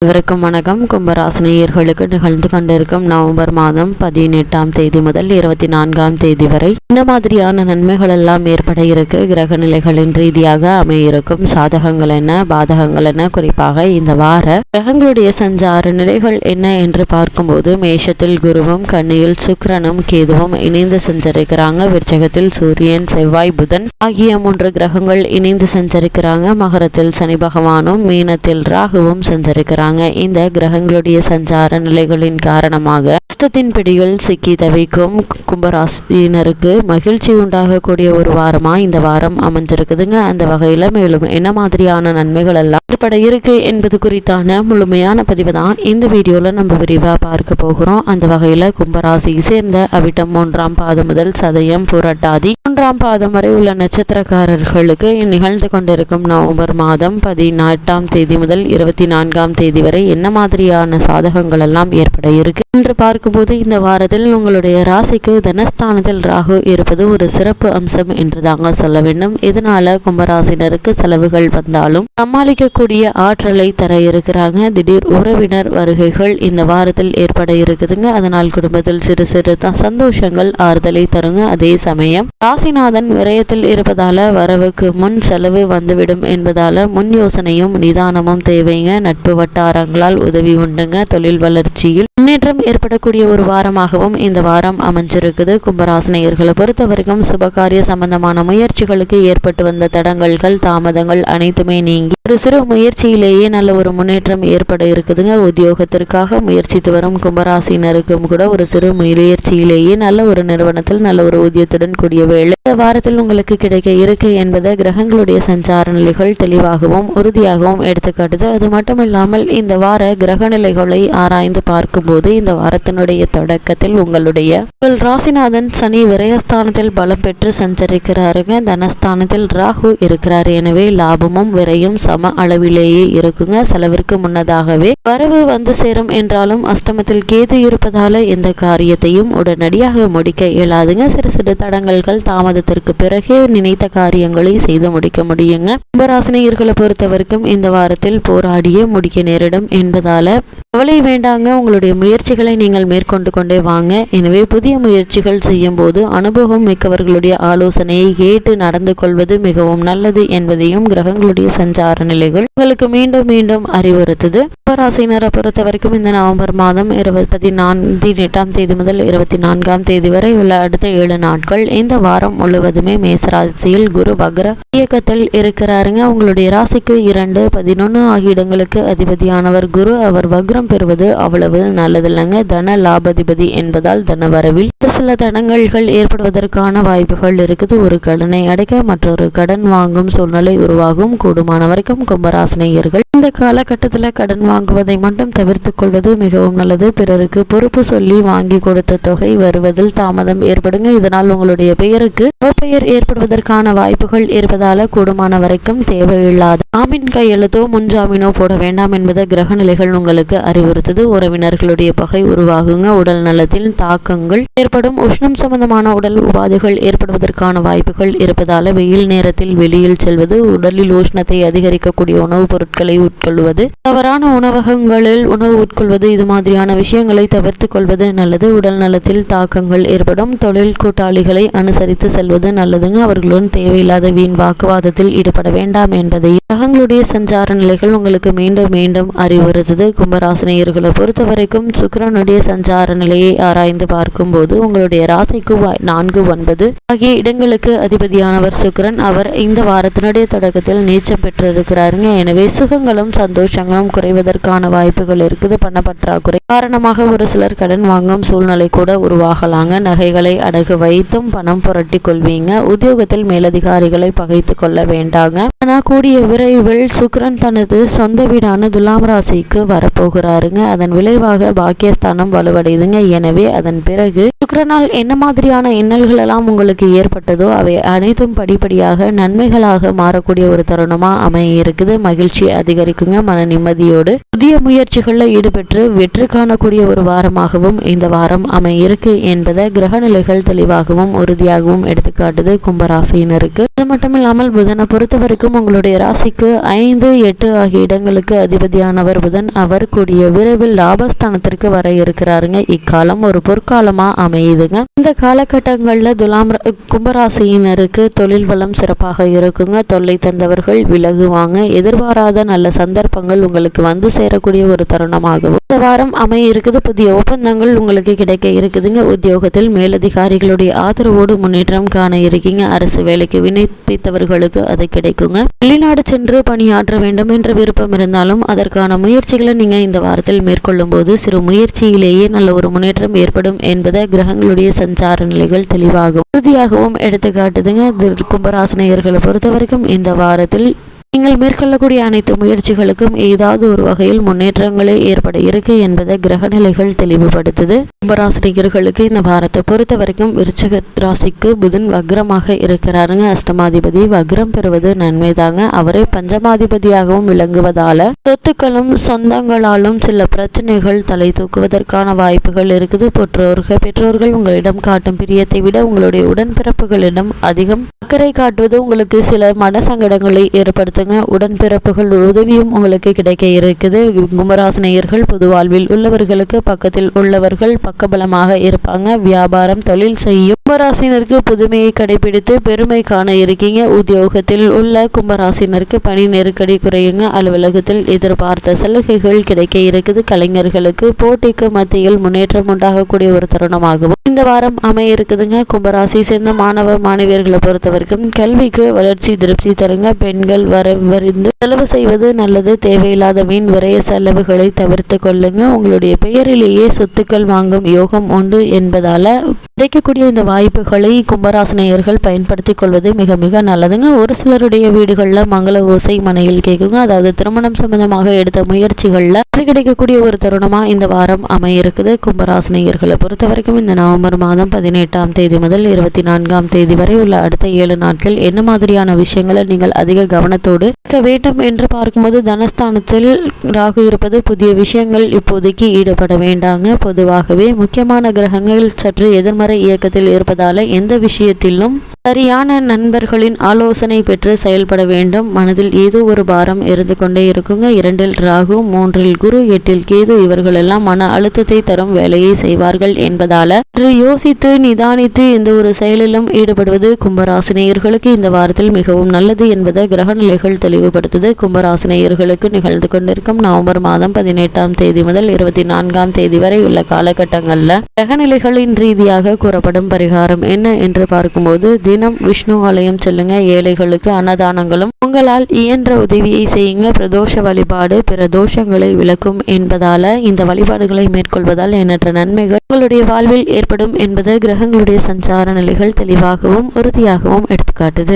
இவருக்கும் வணக்கம். கும்பராசினியர்களுக்கு நிகழ்ந்து கொண்டிருக்கும் நவம்பர் மாதம் 18ஆம் தேதி முதல் 24ஆம் தேதி வரை இந்த மாதிரியான நன்மைகள் எல்லாம் ஏற்பட இருக்கு. கிரக நிலைகளின் ரீதியாக அமையிருக்கும் சாதகங்கள் என்ன, பாதகங்கள் என்ன, குறிப்பாக இந்த வார கிரகங்களுடைய சஞ்சார நிலைகள் என்ன என்று பார்க்கும்போது, மேஷத்தில் குருவும் கன்னியில் சுக்கிரனும் கேதுவும் இணைந்து சஞ்சரிக்கிறாங்க. விருச்சகத்தில் சூரியன், செவ்வாய், புதன் ஆகிய 3 கிரகங்கள் இணைந்து சஞ்சரிக்கிறாங்க. மகரத்தில் சனி பகவானும், மீனத்தில் ராகுவும் சஞ்சரிக்கிறாங்க. இந்த கிரகங்களுடைய சஞ்சார நிலைகளின் காரணமாக கஷ்டத்தின் பிடிகள் சிக்கி தவிக்கும் கும்பராசினருக்கு மகிழ்ச்சி உண்டாகக்கூடிய ஒரு வாரமா இந்த வாரம் அமைஞ்சிருக்குதுங்க. அந்த வகையில மேலும் என்ன மாதிரியான நன்மைகள் எல்லாம் ஏற்பட இருக்கு என்பது குறித்தான முழுமையான பதிவு தான் இந்த வீடியோல நம்ம விரிவா பார்க்க போகிறோம். அந்த வகையில கும்பராசியை சேர்ந்த அவிட்டம் 1ஆம் பாதம் முதல் சதயம், புரட்டாதி 1ஆம் பாதம் வரை உள்ள நட்சத்திரக்காரர்களுக்கு நிகழ்ந்து கொண்டிருக்கும் நவம்பர் மாதம் 18ஆம் தேதி முதல் 24ஆம் தேதி வரை என்ன மாதிரியான சாதகங்கள் எல்லாம் ஏற்பட இருக்கு என்று பார்க்கும்போது, இந்த வாரத்தில் உங்களுடைய ராசிக்கு தனஸ்தானத்தில் ராகு இருப்பது ஒரு சிறப்பு அம்சம் என்று தாங்க சொல்ல வேண்டும். இதனால கும்பராசினருக்கு செலவுகள் வந்தாலும் சமாளிக்கக்கூடிய ஆற்றலை தர இருக்கிறாங்க. திடீர் உறவினர் வருகைகள் இந்த வாரத்தில் ஏற்பட இருக்குதுங்க. அதனால் குடும்பத்தில் சிறு சிறு சந்தோஷங்கள் ஆறுதலை தருங்க. அதே சமயம் ராசிநாதன் விரயத்தில் இருப்பதால வரவுக்கு முன் செலவு வந்துவிடும் என்பதால முன் யோசனையும் நிதானமும் தேவைங்க. நட்பு வட்டாரங்களால் உதவி உண்டுங்க. தொழில் வளர்ச்சியில் முன்னேற்றம் ஏற்படக்கூடிய ஒரு வாரமாகவும் இந்த வாரம் அமைஞ்சிருக்குது. கும்பராசினியர்களை பொறுத்த வரைக்கும் சுபகாரிய சம்பந்தமான முயற்சிகளுக்கு ஏற்பட்டு வந்த தடங்கல்கள், தாமதங்கள் அனைத்துமே நீங்கி ஒரு சிறு முயற்சியிலேயே நல்ல ஒரு முன்னேற்றம் ஏற்பட இருக்குதுங்க. உத்தியோகத்திற்காக முயற்சித்து வரும் கும்பராசினருக்கும் கூட ஒரு சிறு முயற்சியிலேயே நல்ல ஒரு நிறுவனத்தில் நல்ல ஒரு ஊதியத்துடன் கூடிய வேலை இந்த வாரத்தில் உங்களுக்கு கிடைக்க இருக்கு என்பதை கிரகங்களுடைய சஞ்சார நிலைகள் தெளிவாகவும் உறுதியாகவும் எடுத்துக்காட்டுது. அது மட்டும் இல்லாமல் இந்த வார கிரக நிலைகளை ஆராய்ந்து பார்க்கும்போது, இந்த வாரத்தினுடைய தொடக்கத்தில் உங்கள் ராசிநாதன் சனி விரயஸ்தானத்தில் பலம் பெற்று சஞ்சரிக்கிறாருங்க. தனஸ்தானத்தில் ராகு இருக்கிறார். எனவே லாபமும் விரையும் சம அளவிலேயே இருக்குங்க. செலவிற்கு முன்னதாகவே வரவு வந்து சேரும் என்றாலும் அஷ்டமத்தில் கேது இருப்பதால எந்த காரியத்தையும் உடனடியாக முடிக்க இயலாதுங்க. சிறு சிறு தடங்கல்கள் தாமதத்திற்கு பிறகே நினைத்த காரியங்களை செய்து முடிக்க முடியுங்க. கும்பராசினியர்களை பொறுத்தவரைக்கும் இந்த வாரத்தில் போராடியே முடிக்க நேரிடும் என்பதால கவலை வேண்டாங்க. உங்களுடைய முயற்சிகளை நீங்கள் மேற்கொண்டு கொண்டே வாங்க. எனவே புதிய முயற்சிகள் செய்யும் போது அனுபவம் மிக்கவர்களுடைய ஆலோசனையை கேட்டு நடந்து கொள்வது மிகவும் நல்லது என்பதையும் கிரகங்களுடைய சஞ்சார நிலைகள் உங்களுக்கு மீண்டும் மீண்டும் அறிவுறுத்துது. கும்பராசினரை பொறுத்த வரைக்கும் இந்த நவம்பர் மாதம் 18ஆம் தேதி முதல் 24ஆம் தேதி வரை உள்ள அடுத்த 7 நாட்கள் இந்த வாரம் முழுவதுமே மேசராசியில் குரு வக்ர இயக்கத்தில் இருக்கிறாருங்க. உங்களுடைய ராசிக்கு 2, 11 ஆகிய இடங்களுக்கு அதிபதியானவர் குரு. அவர் வக்ரம் பெறுவது அவ்வளவு நல்லதில்லைங்க. தன லாபதிபதி என்பதால் தன வரவில் சில தடங்கல்கள் ஏற்படுவதற்கான வாய்ப்புகள் இருக்குது. ஒரு கடனை அடைக்க மற்றொரு கடன் வாங்கும் சூழ்நிலை உருவாகும். கூடுமான வரைக்கும் கும்பராசினியர்கள் இந்த காலகட்டத்தில் கடன் வாங்குவதை மட்டும் தவிர்த்து கொள்வது மிகவும் நல்லது. பிறருக்கு பொறுப்பு சொல்லி வாங்கி கொடுத்த தொகை வருவதில் தாமதம் ஏற்படுங்க. இதனால் உங்களுடைய பெயருக்கு அவப்பெயர் ஏற்படுவதற்கான வாய்ப்புகள் இருப்பதால கூடுமான வரைக்கும் தேவையில்லாத ஜாமீன் கையெழுத்தோ முன்ஜாமீனோ போட வேண்டாம் என்பதை கிரக நிலைகள் உங்களுக்கு அறிவுறுத்துது. உறவினர்களுடைய பகை உருவாகுங்க. உடல் நலத்தில் தாக்கங்கள் ஏற்படும். உஷ்ணம் சம்பந்தமான உடல் உபாதைகள் ஏற்படுவதற்கான வாய்ப்புகள் இருப்பதால வெயில் நேரத்தில் வெளியில் செல்வது, உடலில் உஷ்ணத்தை அதிகரிக்கக்கூடிய உணவுப் பொருட்களை உட்கொள்வது, தவறான உணவகங்களில் உணவு உட்கொள்வது, இது மாதிரியான விஷயங்களை தவிர்த்து கொள்வது நல்லது. உடல் நலத்தில் தாக்கங்கள் ஏற்படும். தொழில் கூட்டாளிகளை அனுசரித்து செல்வது நல்லதுங்க. அவர்களுடன் தேவையில்லாத வீண் வாக்குவாதத்தில் ஈடுபட வேண்டாம் என்பதை கிரகங்களுடைய சஞ்சார நிலைகள் உங்களுக்கு மீண்டும் மீண்டும் அறிவுறுத்துது. கும்பராசினியர்களை பொறுத்த வரைக்கும் சுக்கிரனுடைய சஞ்சார நிலையை ஆராய்ந்து பார்க்கும்போது, உங்களுடைய ராசிக்கு 4, 9 ஆகிய இடங்களுக்கு அதிபதியானவர் சுக்கிரன். அவர் இந்த வாரத்தினுடைய தொடக்கத்தில் நீச்சம் பெற்றிருக்கிறாருங்க. எனவே சுகங்களும் சந்தோஷங்களும் குறைவதற்கான வாய்ப்புகள் இருக்குது. பண பற்றாக்குறை காரணமாக ஒரு சிலர் கடன் வாங்கும் சூழ்நிலை கூட உருவாகலாங்க. நகைகளை அடகு வைத்தும் பணம் புரட்டி கொள்வீங்க. உத்தியோகத்தில் மேலதிகாரிகளை பகைத்து கொள்ள வேண்டாங்க. ஆனா கூடிய விரைவில் சுக்கிரன் தனது சொந்த வீடான துலாம் ராசிக்கு வரப்போகிறாருங்க. அதன் விளைவாக பாக்கியஸ்தானம் வலுவடையுதுங்க. எனவே அதன் பிறகு சுக்கிரனால் என்ன மாதிரியான இன்னல்கள் எல்லாம் உங்களுக்கு ஏற்பட்டதோ அவை அனைத்தும் படிப்படியாக நன்மைகளாக மாறக்கூடிய ஒரு தருணமா அமைய இருக்குது. மகிழ்ச்சி அதிகரிக்குங்க. மன நிம்மதியோடு புதிய முயற்சிகளில் ஈடுபட்டு வெற்றி காணக்கூடிய ஒரு வாரமாகவும் இந்த வாரம் அமையிருக்கு என்பதை கிரக நிலைகள் தெளிவாகவும் உறுதியாகவும் எடுத்துக்காட்டுது கும்பராசியினருக்கு. அது மட்டும் இல்லாமல் புதனை பொறுத்த வரைக்கும் உங்களுடைய ராசிக்கு 5, 8 ஆகிய இடங்களுக்கு அதிபதியான அதிபதியானவர் புதன் அவர் கூடிய விரைவில் லாபஸ்தானத்திற்கு வர இருக்கிறாருங்க. இக்காலம் ஒரு பொற்காலமா அமையுதுங்க. இந்த காலகட்டங்கள்ல கும்பராசியினருக்கு தொழில் வளம் சிறப்பாக இருக்குங்க. தொல்லை தந்தவர்கள் விலகுவாங்க. எதிர்பாராத நல்ல சந்தர்ப்பங்கள் உங்களுக்கு வந்து சேரக்கூடிய ஒரு தருணமாகவும் இந்த வாரம் அமைய இருக்குது. புதிய ஒப்பந்தங்கள் உங்களுக்கு கிடைக்க இருக்குதுங்க. உத்தியோகத்தில் மேலதிகாரிகளுடைய ஆதரவோடு முன்னேற்றம் காண இருக்கீங்க. அரசு வேலைக்கு விண்ணப்பித்தவர்களுக்கு அது கிடைக்குங்க. வெளிநாடு சென்று பணியாற்ற வேண்டும் என்ற விருப்பம் இருந்தாலும் அதற்கான முயற்சிகளை நீங்க இந்த வாரத்தில் மேற்கொள்ளும் போது சிறு முயற்சியிலேயே நல்ல ஒரு முன்னேற்றம் ஏற்படும் என்பதை கிரகங்களுடைய சஞ்சார நிலைகள் தெளிவாகவும் உறுதியாகவும் எடுத்துக்காட்டுதுங்க. கும்பராசினியர்களை பொறுத்த வரைக்கும் இந்த வாரத்தில் நீங்கள் மேற்கொள்ளக்கூடிய அனைத்து முயற்சிகளுக்கும் ஏதாவது ஒரு வகையில் முன்னேற்றங்களே ஏற்பட இருக்கு என்பதை கிரக நிலைகள் தெளிவுபடுத்துது. கும்பராசினியர்களுக்கு இந்த வாரத்தை பொறுத்த வரைக்கும் விருச்சிக ராசிக்கு புதன் வக்ரமாக இருக்கிறாருங்க. அஷ்டமாதிபதி வக்ரம் பெறுவது நன்மைதாங்க. அவரே பஞ்சமாதிபதியாகவும் விளங்குவதால சொத்துக்களும் சொந்தங்களாலும் சில பிரச்சனைகள் தலை தூக்குவதற்கான வாய்ப்புகள் இருக்குது. பெற்றோர்கள் உங்களிடம் காட்டும் பிரியத்தை விட உங்களுடைய உடன்பிறப்புகளிடம் அதிகம் அக்கறை காட்டுவது உங்களுக்கு சில மனசங்கடங்களை ஏற்படுத்துங்க. உடன்பிறப்புகள் உதவியும் உங்களுக்கு கிடைக்க இருக்குது. கும்பராசினியர்கள் பொது வாழ்வில் உள்ளவர்களுக்கு பக்கத்தில் உள்ளவர்கள் பக்கபலமாக இருப்பாங்க. வியாபாரம் தொழில் செய்யும் கும்பராசினருக்கு புதுமையை கடைபிடித்து பெருமை காண இருக்கீங்க. உத்தியோகத்தில் உள்ள கும்பராசினருக்கு பணி நெருக்கடி குறையுங்க. அலுவலகத்தில் எதிர்பார்த்த சலுகைகள் கிடைக்க இருக்குது. கலைஞர்களுக்கு போட்டிக்கு மத்தியில் முன்னேற்றம் உண்டாகக்கூடிய ஒரு தருணமாகவும் இந்த வாரம் அமைய இருக்குதுங்க. கும்பராசி சேர்ந்த மாணவ மாணவியர்களை பொறுத்தவரைக்கும் கல்விக்கு வளர்ச்சி திருப்தி தருங்க. பெண்கள் வரவறிந்து செலவு செய்வது நல்லது. தேவையில்லாத வீண் விரைய செலவுகளை தவிர்த்து கொள்ளுங்க. உங்களுடைய பெயரிலேயே சொத்துக்கள் வாங்கும் யோகம் உண்டு என்பதால கிடைக்கக்கூடிய இந்த வாய்ப்புகளை கும்பராசினியர்கள் பயன்படுத்தி கொள்வது மிக மிக நல்லதுங்க. ஒரு சிலருடைய வீடுகளில் மங்கள ஓசை மனையில் கேட்குங்க. அதாவது திருமணம் சம்பந்தமாக எடுத்த முயற்சிகள்ல கிடைக்கக்கூடிய ஒரு தருணமா இந்த வாரம் அமைய இருக்குது. கும்பராசினியர்களை பொறுத்த வரைக்கும் இந்த நவம்பர் மாதம் 18ஆம் தேதி முதல் 24ஆம் தேதி வரை உள்ள அடுத்த 7 நாட்கள் என்ன மாதிரியான விஷயங்களை நீங்கள் அதிக கவனத்தோடு இருக்க வேண்டும் என்று பார்க்கும்போது தனஸ்தானத்தில் ராகு இருப்பது புதிய விஷயங்கள் இப்போதைக்கு ஈடுபட வேண்டாங்க. பொதுவாகவே முக்கியமான கிரகங்கள் சற்று எதிர்மறை இயக்கத்தில் இருப்பதால எந்த விஷயத்திலும் சரியான நண்பர்களின் ஆலோசனை பெற்று செயல்பட வேண்டும். மனதில் ஏதோ ஒரு பாரம் இருந்து கொண்டே இருக்குங்க. 2இல் ராகு, 3இல் குரு, 8இல் கேது இவர்கள் எல்லாம் மன அழுத்தத்தை தரும் வேலையை செய்வார்கள் என்பதால யோசித்து நிதானித்து எந்த ஒரு செயலிலும் ஈடுபடுவது கும்பராசினியர்களுக்கு இந்த வாரத்தில் மிகவும் நல்லது என்பதை கிரக நிலைகள் தெளிவுபடுத்துது. கும்பராசினியர்களுக்கு நிகழ்ந்து கொண்டிருக்கும் நவம்பர் மாதம் 18ஆம் தேதி முதல் 24ஆம் தேதி வரை உள்ள காலகட்டங்கள்ல கிரக நிலைகளின் ரீதியாக கூறப்படும் பரிகாரம் என்ன என்று பார்க்கும்போது தினம் விஷ்ணு ஆலயம் செல்லுங்க. ஏழைகளுக்கு அன்னதானங்களும் உங்களால் இயன்ற உதவியை செய்யுங்க. பிரதோஷ வழிபாடு பிற தோஷங்களை விளக்கும் என்பதால இந்த வழிபாடுகளை மேற்கொள்வதால் எண்ணற்ற நன்மைகள் உங்களுடைய வாழ்வில் ஏற்படும் என்பது கிரகங்களுடைய சஞ்சார நிலைகள் தெளிவாகவும் உறுதியாகவும் எடுத்துக்காட்டுது.